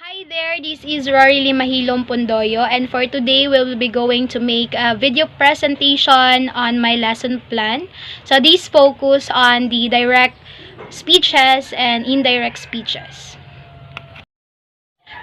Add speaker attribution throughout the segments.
Speaker 1: Hi there, this is Rory Mahilong Pondoyo, and for today we will be going to make a video presentation on my lesson plan. So this focus on the direct speeches and indirect speeches.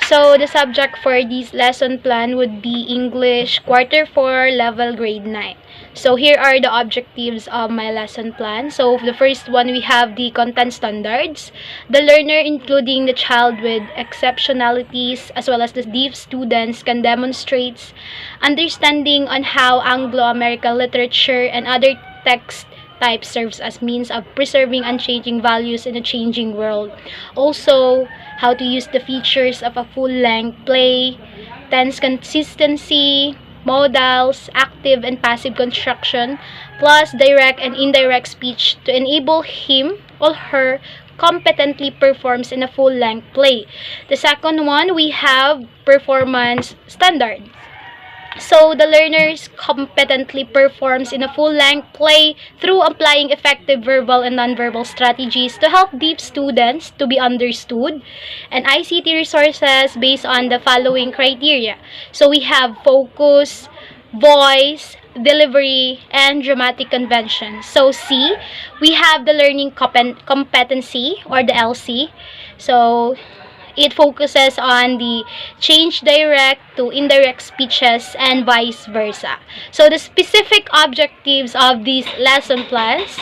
Speaker 1: So the subject for this lesson plan would be English Quarter 4 Level Grade 9. So here are the objectives of my lesson plan. So the first one, we have the content standards. The learner, including the child with exceptionalities as well as the deaf students, can demonstrate understanding on how Anglo-American literature and other text type serves as means of preserving unchanging values in a changing world. Also, how to use the features of a full-length play, tense consistency, modals, active and passive construction, plus direct and indirect speech to enable him or her competently performs in a full-length play. The second one, we have performance standard. So the learners competently performs in a full-length play through applying effective verbal and nonverbal strategies to help deaf students to be understood, and ICT resources based on the following criteria. So we have focus, voice, delivery, and dramatic convention. So C, we have the learning competency or the LC. So it focuses on the change direct to indirect speeches and vice versa. So the specific objectives of these lesson plans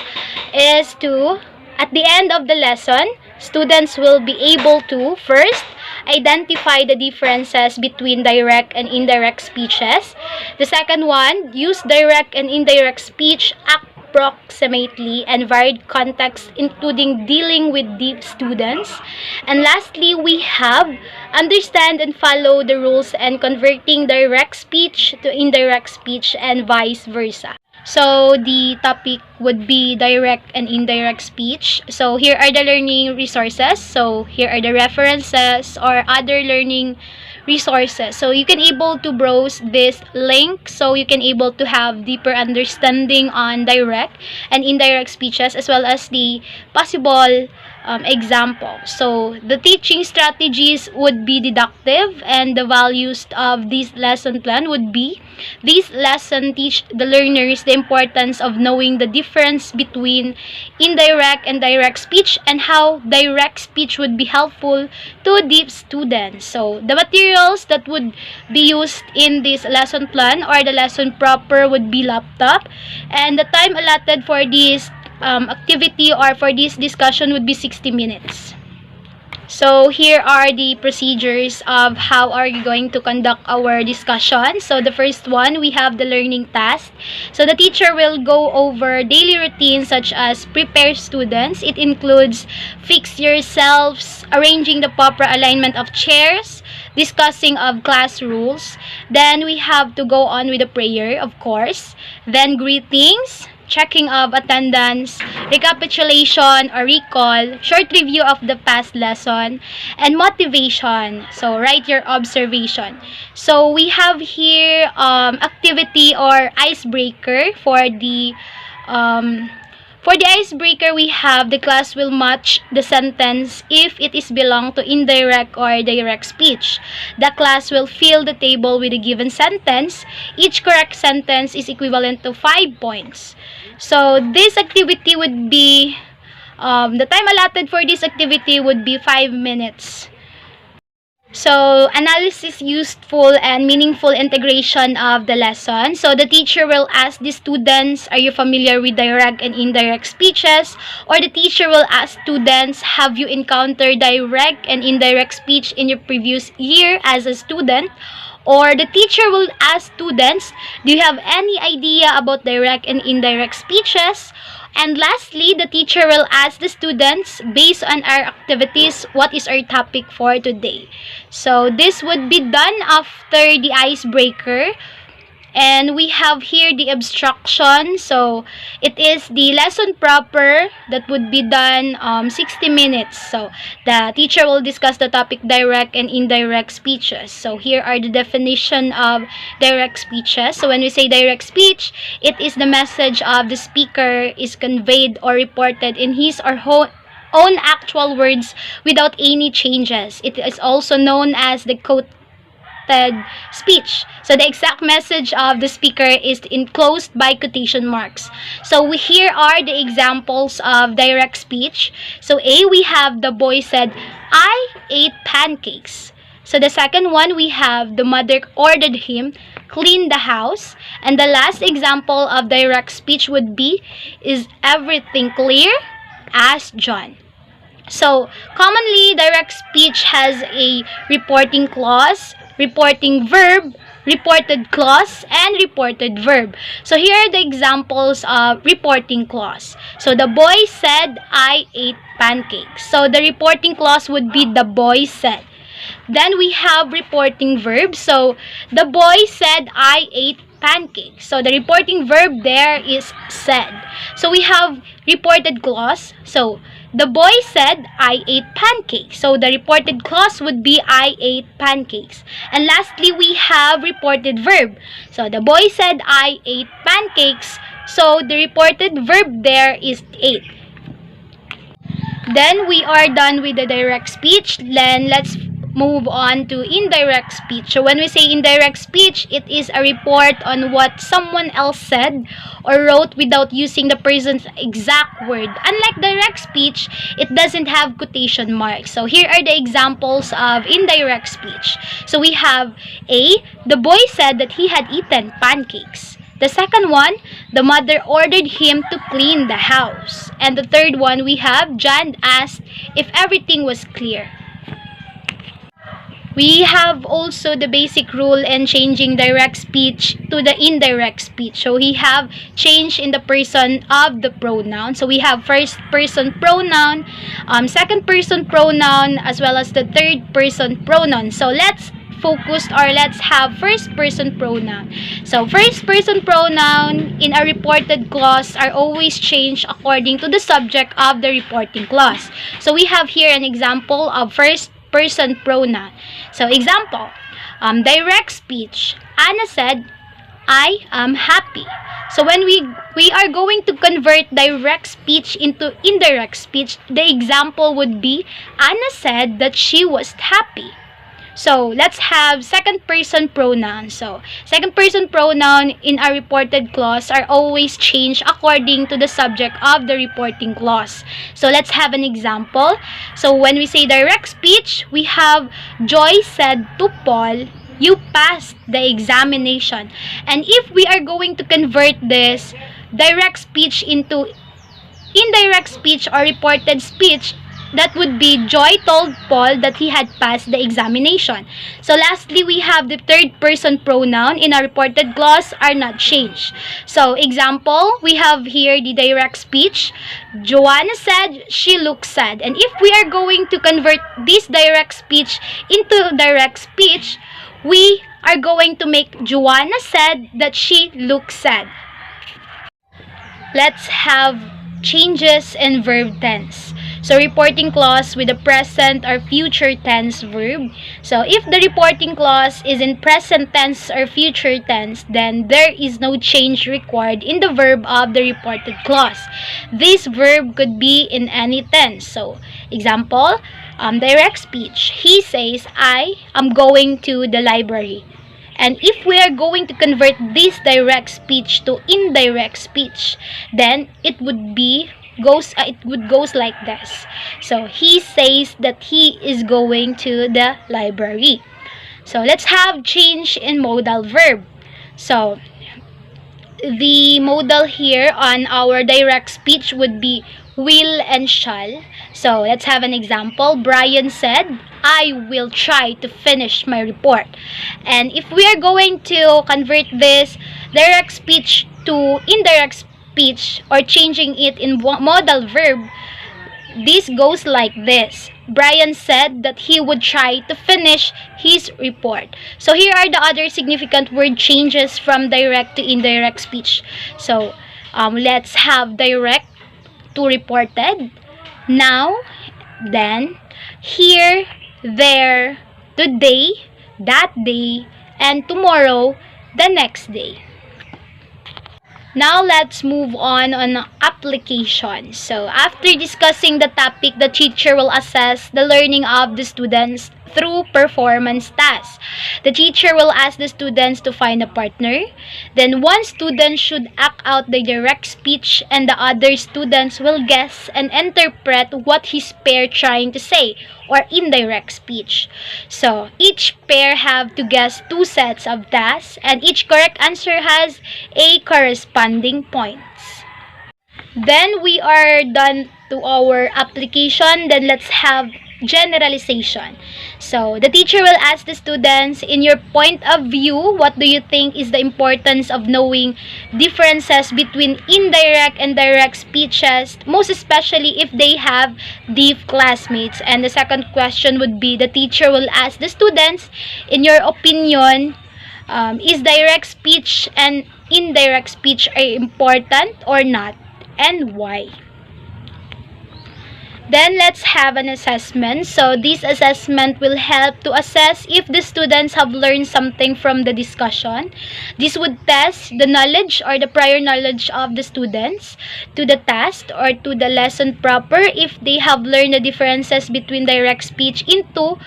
Speaker 1: is to, at the end of the lesson, students will be able to first identify the differences between direct and indirect speeches. The second one, use direct and indirect speech approximately and varied contexts, including dealing with deaf students. And lastly, we have understand and follow the rules and converting direct speech to indirect speech and vice versa. So the topic would be direct and indirect speech. So here are the learning resources. So here are the references or other learning resources. So you can able to browse this link, so you can able to have deeper understanding on direct and indirect speeches as well as the possible examples. So the teaching strategies would be deductive, and the values of this lesson plan would be: this lesson teach the learners the importance of knowing the difference between indirect and direct speech and how direct speech would be helpful to deaf students. So the materials that would be used in this lesson plan or the lesson proper would be laptop, and the time allotted for this activity or for this discussion would be 60 minutes. So here are the procedures of how are you going to conduct our discussion. So the first one, we have the learning task. So the teacher will go over daily routines such as prepare students. It includes fix yourselves, arranging the proper alignment of chairs, discussing of class rules. Then we have to go on with the prayer, of course. Then greetings, checking of attendance, recapitulation or recall, short review of the past lesson, and motivation. So write your observation. So we have here activity or icebreaker for the icebreaker. We have the class will match the sentence if it is belong to indirect or direct speech. The class will fill the table with a given sentence. Each correct sentence is equivalent to 5 points. So this activity would be, the time allotted for this activity would be 5 minutes. So, analysis, useful and meaningful integration of the lesson. So, the teacher will ask the students, are you familiar with direct and indirect speeches? Or the teacher will ask students, have you encountered direct and indirect speech in your previous year as a student? Or the teacher will ask students, do you have any idea about direct and indirect speeches? And lastly, the teacher will ask the students, based on our activities, what is our topic for today? So this would be done after the icebreaker. And we have here the obstruction. So it is the lesson proper that would be done 60 minutes. So the teacher will discuss the topic direct and indirect speeches. So here are the definition of direct speeches. So when we say direct speech, it is the message of the speaker is conveyed or reported in his or own actual words without any changes. It is also known as the quoted speech. So the exact message of the speaker is enclosed by quotation marks. So here are the examples of direct speech. So A, we have the boy said, "I ate pancakes." So the second one, we have the mother ordered him clean the house. And the last example of direct speech would be, "Is everything clear?" asked John. So commonly, direct speech has a reporting clause, reporting verb, reported clause, and reported verb. So here are the examples of reporting clause. So the boy said, "I ate pancakes." So the reporting clause would be the boy said. Then we have reporting verb. So the boy said, "I ate pancakes." So the reporting verb there is said. So we have reported clause. So the boy said, "I ate pancakes." So the reported clause would be, "I ate pancakes." And lastly, we have reported verb. So the boy said, "I ate pancakes." So the reported verb there is ate. Then we are done with the direct speech. Then let's move on to indirect speech. So when we say indirect speech, it is a report on what someone else said or wrote without using the person's exact word. Unlike direct speech, it doesn't have quotation marks. So here are the examples of indirect speech. So we have A, the boy said that he had eaten pancakes. The second one, the mother ordered him to clean the house. And the third one, we have John asked if everything was clear. We have also the basic rule in changing direct speech to the indirect speech. So we have change in the person of the pronoun. So we have first person pronoun, second person pronoun, as well as the third person pronoun. So let's have first person pronoun. So first person pronoun in a reported clause are always changed according to the subject of the reporting clause. So we have here an example of first person pronoun. So example, direct speech. Anna said, "I am happy." So when we are going to convert direct speech into indirect speech, the example would be, Anna said that she was happy. So let's have second person pronoun. So second person pronoun in a reported clause are always changed according to the subject of the reporting clause. So let's have an example. So when we say direct speech, we have Joy said to Paul, "You passed the examination." And if we are going to convert this direct speech into indirect speech or reported speech, that would be Joy told Paul that he had passed the examination. So lastly, we have the third person pronoun in a reported clause are not changed. So example, we have here the direct speech. Joanna said she looks sad. And if we are going to convert this direct speech into direct speech, we are going to make Joanna said that she looks sad. Let's have changes in verb tense. So reporting clause with the present or future tense verb. So if the reporting clause is in present tense or future tense, then there is no change required in the verb of the reported clause. This verb could be in any tense. So example, direct speech. He says, "I am going to the library." And if we are going to convert this direct speech to indirect speech, then it would goes like this. So he says that he is going to the library. So let's have change in modal verb. So the modal here on our direct speech would be will and shall. So let's have an example. Brian said, "I will try to finish my report." And if we are going to convert this direct speech to indirect speech or changing it in modal verb, this goes like this. Brian said that he would try to finish his report. So here are the other significant word changes from direct to indirect speech. So let's have direct to reported. Now, then, here, there, today, that day, and tomorrow, the next day. Now let's move on application. So after discussing the topic, the teacher will assess the learning of the students through performance tasks. The teacher will ask the students to find a partner. Then one student should act out the direct speech and the other students will guess and interpret what his pair trying to say or indirect speech. So each pair have to guess two sets of tasks and each correct answer has a corresponding points. Then we are done to our application. Then let's have generalization. So the teacher will ask the students, in your point of view, what do you think is the importance of knowing differences between indirect and direct speeches, most especially if they have deaf classmates? And the second question would be, the teacher will ask the students, in your opinion, is direct speech and indirect speech are important or not, and why? Then let's have an assessment. So this assessment will help to assess if the students have learned something from the discussion. This would test the knowledge or the prior knowledge of the students to the task or to the lesson proper, if they have learned the differences between direct speech into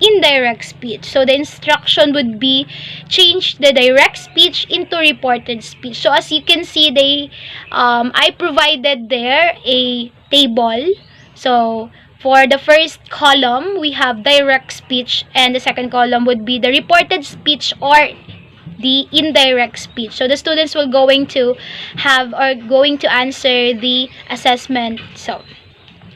Speaker 1: indirect speech. So the instruction would be change the direct speech into reported speech. So as you can see, I provided there a table. So for the first column, we have direct speech, and the second column would be the reported speech or the indirect speech. So the students will going to answer the assessment. So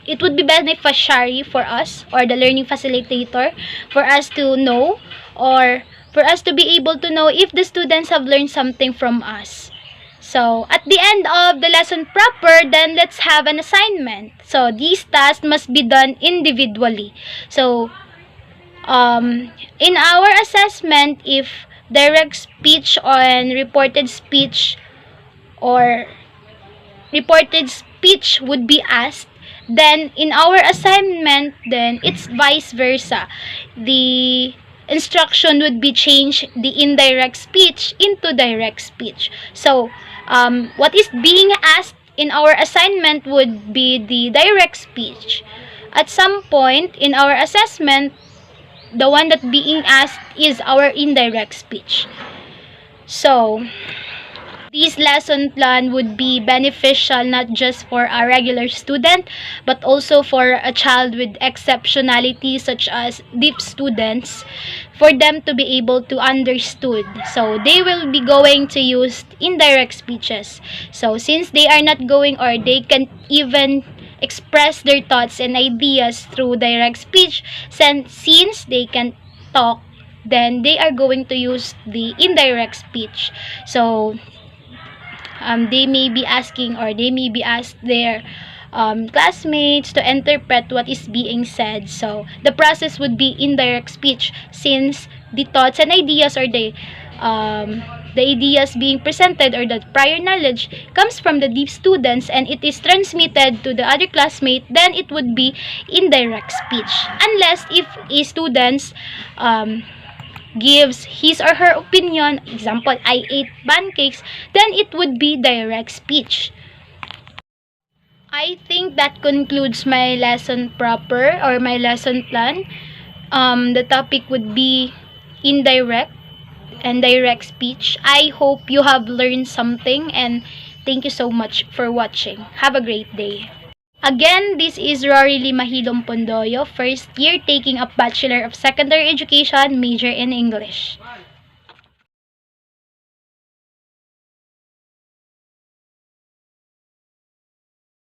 Speaker 1: it would be beneficiary for us or the learning facilitator for us to know, or for us to be able to know if the students have learned something from us. So, at the end of the lesson proper, then let's have an assignment. So, these tasks must be done individually. So, in our assessment, if direct speech and reported speech would be asked, then in our assignment, then it's vice versa. The instruction would be change the indirect speech into direct speech. So, what is being asked in our assignment would be the direct speech. At some point in our assessment, the one that being asked is our indirect speech. So, this lesson plan would be beneficial not just for a regular student, but also for a child with exceptionality such as deaf students, for them to be able to understood. So they will be going to use indirect speeches. So since they are not going, or they can even express their thoughts and ideas through direct speech, since they can talk, then they are going to use the indirect speech. So they may be asking, or they may be asked their classmates to interpret what is being said. So the process would be indirect speech, since the thoughts and ideas, or the ideas being presented, or the prior knowledge comes from the deaf students and it is transmitted to the other classmate, then it would be indirect speech. Unless if a student gives his or her opinion, example, I ate pancakes, then it would be direct speech. I think that concludes my lesson proper, or my lesson plan. The topic would be indirect and direct speech. I hope you have learned something, and thank you so much for watching. Have a great day. Again, this is Rory Limahilom Pondoyo, first year taking up Bachelor of Secondary Education, major in English.